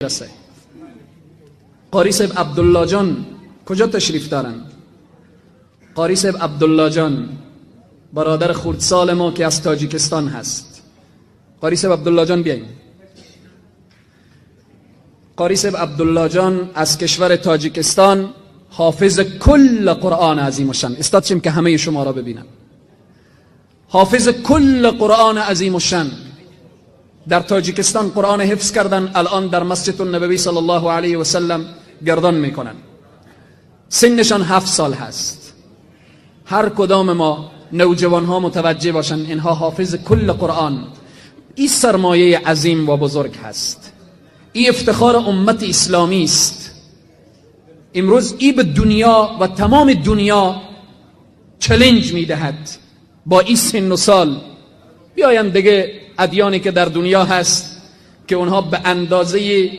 رسه. قاری صاحب عبدالله جان کجا تشریف دارن؟ قاری صاحب عبدالله جان برادر خردسال ما که از تاجیکستان هست. قاری صاحب عبدالله جان بیایید. قاری صاحب عبدالله جان از کشور تاجیکستان حافظ کل قرآن عظیم الشان. استاد شیم که همه شما را ببینم. حافظ کل قرآن عظیم الشان. در تاجیکستان قرآن حفظ کردن، الان در مسجد النبوی صلی الله علیه و سلم گردان میکنن. سنشان 7 سال هست. هر کدام ما نوجوان ها متوجه باشن اینها حافظ کل قرآن. این سرمایه عظیم و بزرگ هست. این افتخار امت اسلامی است. امروز این به دنیا و تمام دنیا چالش میدهد با این سن و سال بیاین دیگه ادیانی که در دنیا هست که اونها به اندازه